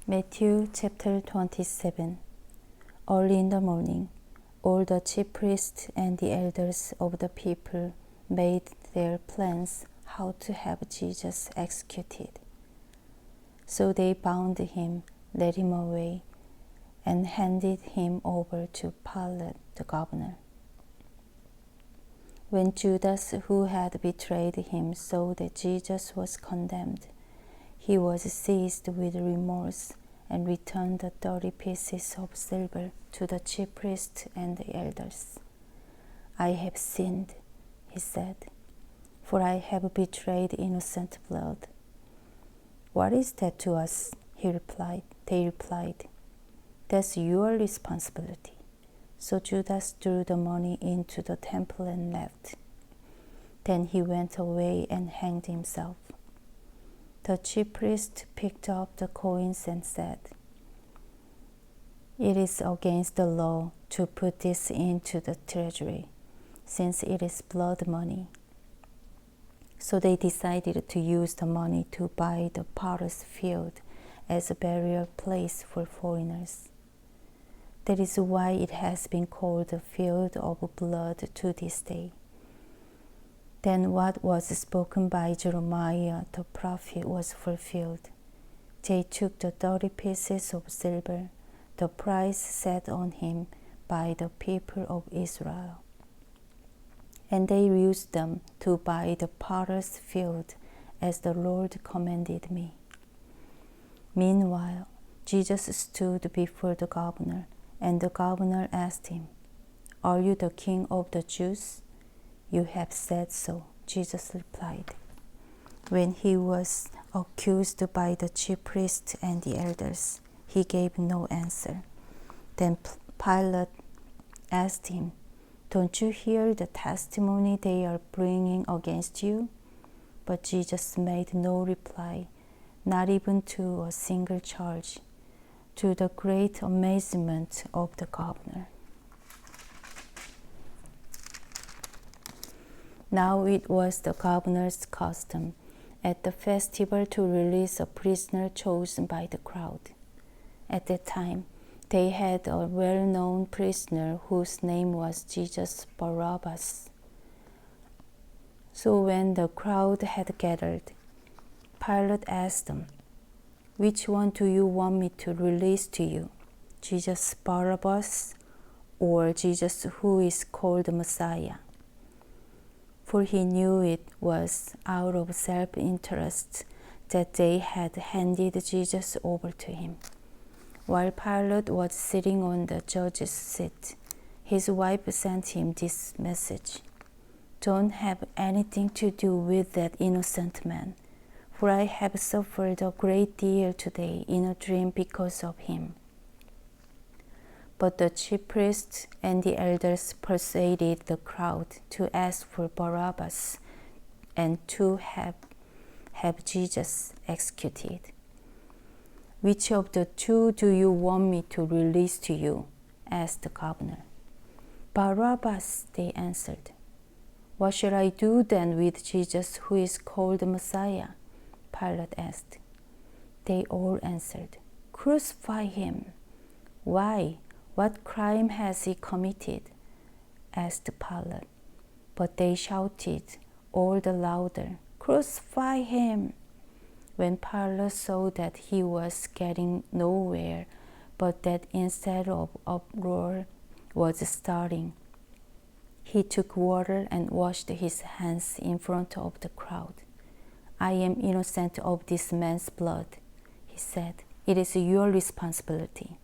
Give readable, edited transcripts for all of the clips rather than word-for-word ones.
Matthew chapter 27. Early in the morning, all the chief priests and the elders of the people made their plans how to have Jesus executed. So they bound him, led him away, and handed him over to Pilate the governor. When Judas, who had betrayed him, saw that Jesus was condemned, he was seized with remorse and returned the 30 pieces of silver to the chief priests and the elders. "I have sinned," he said, "for I have betrayed innocent blood." "What is that to us?" They replied, "That's your responsibility." So Judas threw the money into the temple and left. Then he went away and hanged himself. The chief priest picked up the coins and said, "It is against the law to put this into the treasury, since it is blood money." So they decided to use the money to buy the potter's field as a burial place for foreigners. That is why it has been called the field of blood to this day. Then what was spoken by Jeremiah the prophet was fulfilled. They took the 30 pieces of silver, the price set on him by the people of Israel, and they used them to buy the potter's field as the Lord commanded me. Meanwhile, Jesus stood before the governor, and the governor asked him, "Are you the king of the Jews?" "You have said so," Jesus replied. When he was accused by the chief priests and the elders, he gave no answer. Then Pilate asked him, "Don't you hear the testimony they are bringing against you?" But Jesus made no reply, not even to a single charge, to the great amazement of the governor. Now it was the governor's custom at the festival to release a prisoner chosen by the crowd. At that time, they had a well-known prisoner whose name was Jesus Barabbas. So when the crowd had gathered, Pilate asked them, "Which one do you want me to release to you, Jesus Barabbas or Jesus who is called Messiah?" For he knew it was out of self-interest that they had handed Jesus over to him. While Pilate was sitting on the judge's seat, his wife sent him this message: "Don't have anything to do with that innocent man, for I have suffered a great deal today in a dream because of him." But the chief priests and the elders persuaded the crowd to ask for Barabbas and to have Jesus executed. "Which of the two do you want me to release to you?" asked the governor. "Barabbas," they answered. "What shall I do then with Jesus who is called Messiah?" Pilate asked. They all answered, "Crucify him." "Why? What crime has he committed?" asked Pilate. But they shouted all the louder, "Crucify him!" When Pilate saw that he was getting nowhere, but that instead of uproar was starting, he took water and washed his hands in front of the crowd. "I am innocent of this man's blood," he said. "It is your responsibility."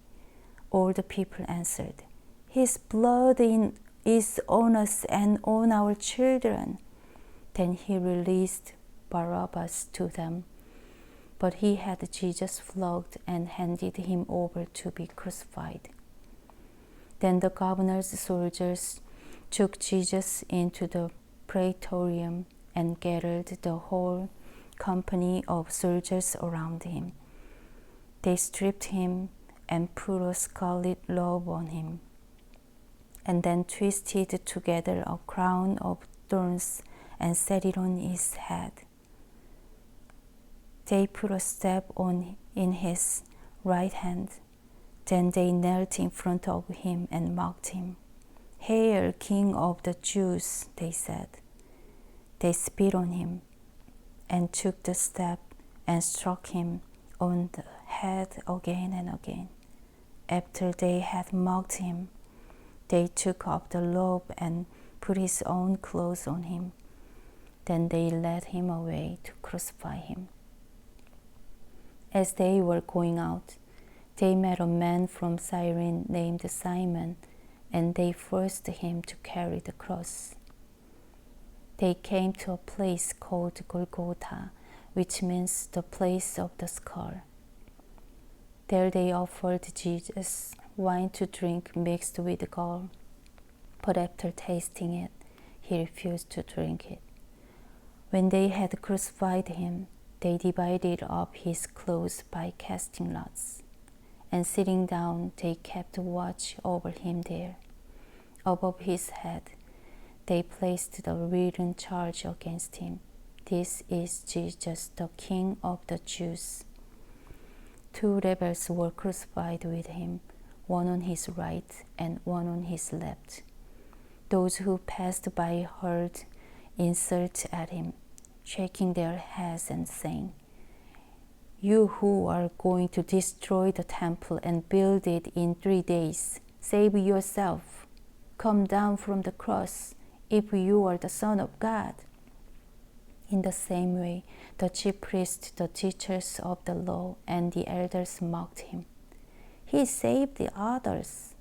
All the people answered, "His blood is on us and on our children." Then he released Barabbas to them, but he had Jesus flogged and handed him over to be crucified. Then the governor's soldiers took Jesus into the praetorium and gathered the whole company of soldiers around him. They stripped him and put a scarlet robe on him, and then twisted together a crown of thorns and set it on his head. They put a staff in his right hand. Then they knelt in front of him and mocked him. "Hail, King of the Jews," they said. They spit on him and took the staff and struck him on the head again and again. After they had mocked him, they took off the robe and put his own clothes on him. Then they led him away to crucify him. As they were going out, they met a man from Cyrene named Simon, and they forced him to carry the cross. They came to a place called Golgotha, which means the place of the skull. There they offered Jesus wine to drink mixed with gall, but after tasting it, he refused to drink it. When they had crucified him, they divided up his clothes by casting lots, and sitting down, they kept watch over him there. Above his head, they placed the written charge against him: "This is Jesus, the King of the Jews." 2 rebels were crucified with him, one on his right and one on his left. Those who passed by hurled insults at him, shaking their heads and saying, "You who are going to destroy the temple and build it in 3 days, save yourself. Come down from the cross if you are the Son of God." In the same way, the chief priests, the teachers of the law, and the elders mocked him. "He saved the others,"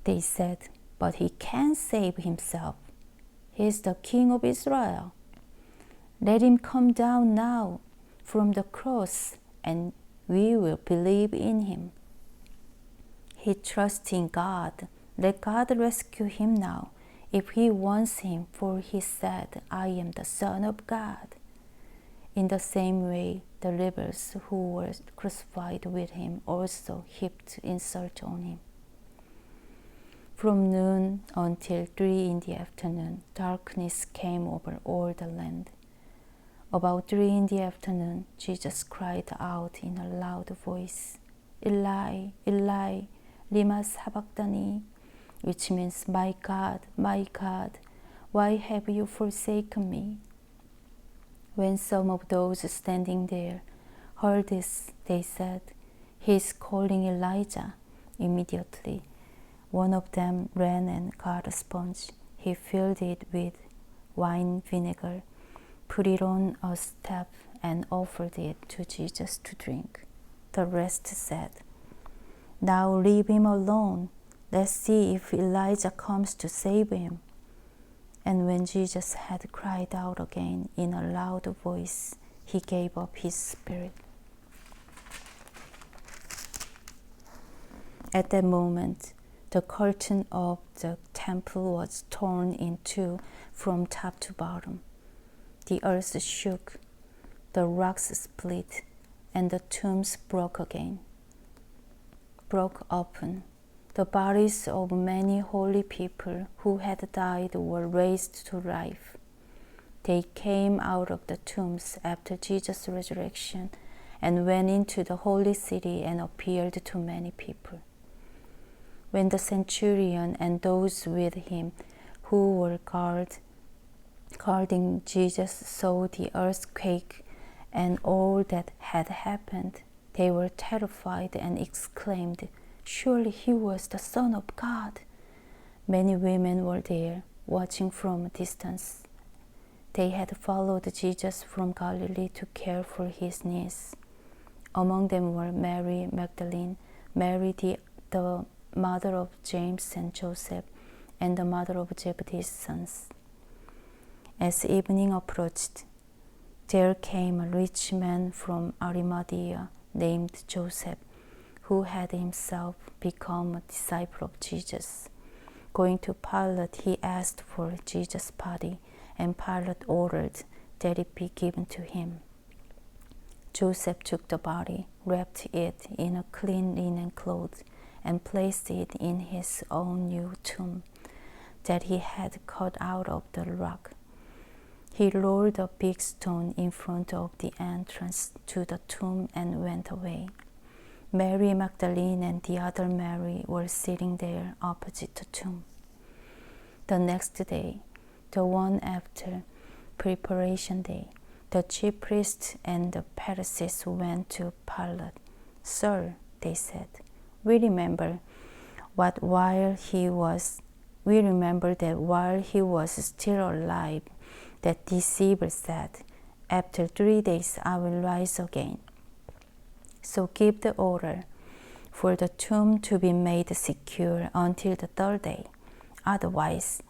they said, "but he can't save himself. He is the King of Israel. Let him come down now from the cross, and we will believe in him. He trusts in God. Let God rescue him now, if he wants him, for he said, 'I am the Son of God.'" In the same way, the rebels who were crucified with him also heaped insult on him. From noon until 3 in the afternoon, darkness came over all the land. About 3 in the afternoon, Jesus cried out in a loud voice, "Eli, Eli, lima sabachthani," which means, my God, why have you forsaken me?" When some of those standing there heard this, they said, "He is calling Elijah." Immediately, one of them ran and got a sponge. He filled it with wine vinegar, put it on a staff, and offered it to Jesus to drink. The rest said, "Now leave him alone. Let's see if Elijah comes to save him." And when Jesus had cried out again in a loud voice, he gave up his spirit. At that moment, the curtain of the temple was torn in two from top to bottom. The earth shook, the rocks split, and the tombs broke open. The bodies of many holy people who had died were raised to life. They came out of the tombs after Jesus' resurrection and went into the holy city and appeared to many people. When the centurion and those with him who were guarding Jesus saw the earthquake and all that had happened, they were terrified and exclaimed, "Surely he was the Son of God." Many women were there, watching from a distance. They had followed Jesus from Galilee to care for his niece. Among them were Mary Magdalene, Mary the mother of James and Joseph, and the mother of Zebedee's sons. As evening approached, there came a rich man from Arimathea named Joseph, who had himself become a disciple of Jesus. Going to Pilate, he asked for Jesus' body, and Pilate ordered that it be given to him. Joseph took the body, wrapped it in a clean linen cloth, and placed it in his own new tomb that he had cut out of the rock. He rolled a big stone in front of the entrance to the tomb and went away. Mary Magdalene and the other Mary were sitting there opposite the tomb. The next day, the one after Preparation Day, the chief priests and the Pharisees went to Pilate. "Sir," they said, we remember that while he was still alive, that deceiver said, 'After 3 days I will rise again.' So give the order for the tomb to be made secure until the 3rd day. Otherwise,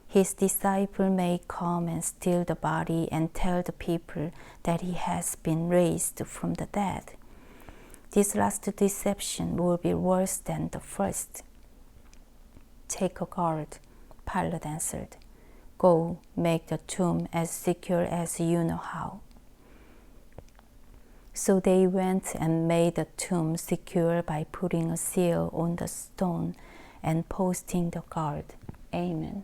his disciple may come and steal the body and tell the people that he has been raised from the dead. This last deception will be worse than the first." "Take a guard," Pilate answered. "Go, make the tomb as secure as you know how." So they went and made the tomb secure by putting a seal on the stone and posting the guard. Amen.